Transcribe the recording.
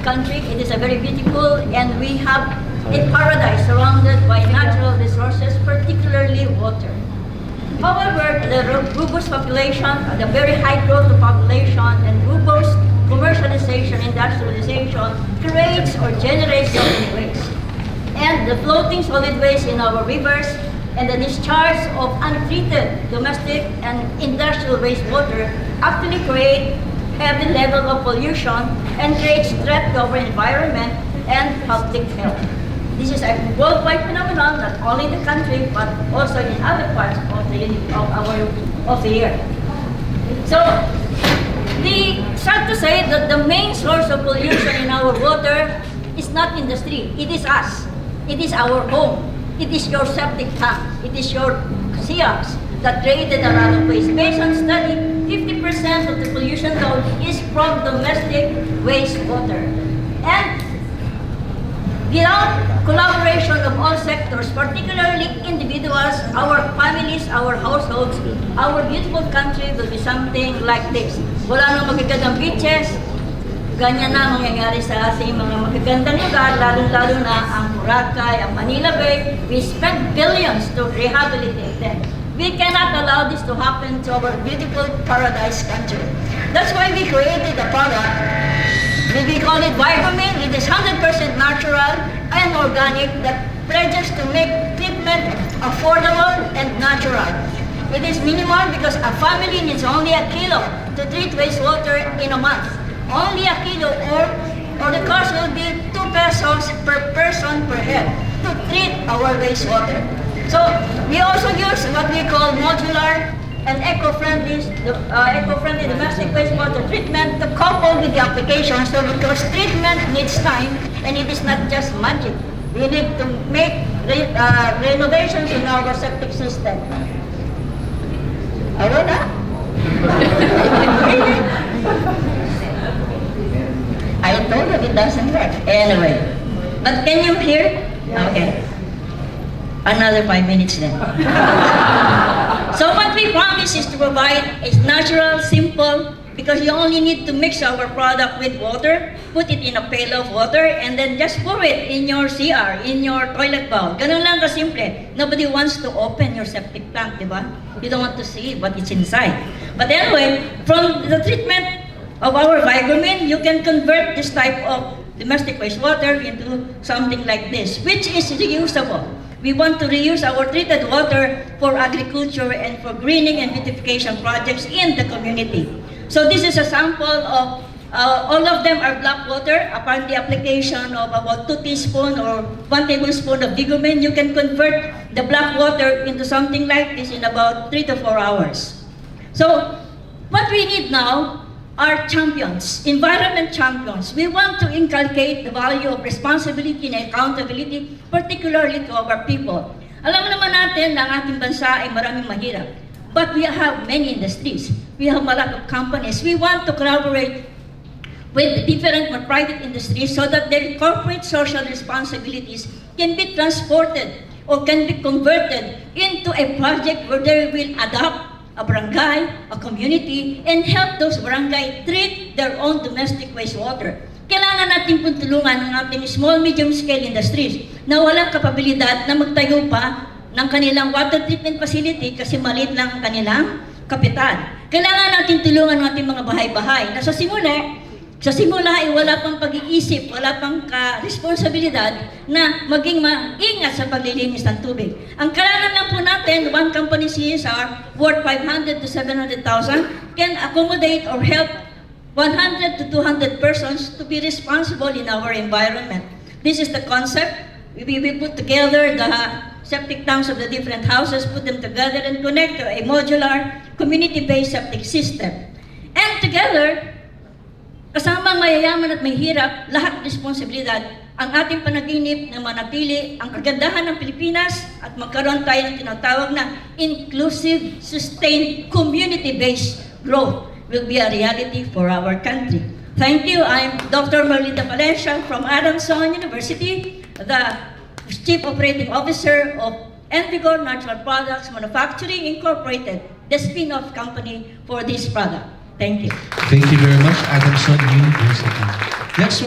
country. It is a very beautiful, and we have a paradise surrounded by natural resources, particularly water. However, the robust population, the very high growth of population, and robust commercialization, industrialization creates or generates solid waste. And the floating solid waste in our rivers and the discharge of untreated domestic and industrial wastewater actually create heavy level of pollution and creates threat to our environment and public health. This is a worldwide phenomenon, not only in the country but also in other parts of the year. So, sad to say that the main source of pollution in our water is not industry. It is us. It is our home. It is your septic tank. It is your CRs that created a lot of waste. Based on study, 50% of the pollution load is from domestic wastewater. And without collaboration of all sectors, particularly individuals, our families, our households, our beautiful country will be something like this. Wala nang magagandang beaches, ganyan na mangyayari sa ating mga magagandang lugar, lalo-lalo na ang Boracay, ang Manila Bay. We spend billions to rehabilitate them. We cannot allow this to happen to our beautiful paradise country. That's why we created a product. We call it Vigomin. It is 100% natural and organic that pledges to make treatment affordable and natural. It is minimal because a family needs only a kilo to treat wastewater in a month. Only a kilo, or the cost will be 2 pesos per person per head to treat our wastewater. So we also use what we call modular and eco-friendly domestic wastewater treatment to couple with the application. So because treatment needs time and it is not just magic. We need to make renovations in our septic system. Ayaw na? I told you it doesn't work. Anyway, but can you hear? Okay. Another 5 minutes then. So what we promise is to provide is natural, simple, because you only need to mix our product with water, put it in a pail of water, and then just pour it in your CR, in your toilet bowl. Ganun lang kasimple. Nobody wants to open your septic tank, di ba? You don't want to see what is inside. But anyway, from the treatment of our Vigomin, you can convert this type of domestic wastewater into something like this, which is reusable. We want to reuse our treated water for agriculture and for greening and beautification projects in the community. So this is a sample of, all of them are black water. Upon the application of about 2 teaspoons or 1 tablespoon of Vigomin, you can convert the black water into something like this in about 3 to 4 hours. So what we need now are champions, environment champions. We want to inculcate the value of responsibility and accountability, particularly to our people. Alam naman natin na ang ating bansa ay maraming mahirap. But we have many industries. We have a lot of companies. We want to collaborate with different private industries so that their corporate social responsibilities can be transported or can be converted into a project where they will adopt a barangay, a community, and help those barangay treat their own domestic wastewater. Kailangan natin pong tulungan ng ating small, medium-scale industries na walang kapabilidad na magtayo pa ng kanilang water treatment facility kasi maliit lang ang kanilang kapital. Kailangan natin tulungan ng ating mga bahay-bahay na sa simula ay wala pang pag-iisip, wala pang responsibilidad na maging maingat sa paglilinis ng tubig. Ang kailangan lang po natin, one company CSR worth 500 to 700,000 can accommodate or help 100 to 200 persons to be responsible in our environment. This is the concept. We put together the septic tanks of the different houses, put them together and connect to a modular, community-based septic system. And together, kasama ang mayayaman at mahirap, lahat responsibilidad, ang ating panaginip na manatili ang kagandahan ng Pilipinas at magkaroon tayo ng tinatawag na inclusive, sustained, community-based growth will be a reality for our country. Thank you. I'm Dr. Merlinda Valencia from Adamson University, the Chief Operating Officer of Envigor Natural Products Manufacturing Incorporated, the spin-off company for this product. Thank you. Thank you very much, Adamson University. Next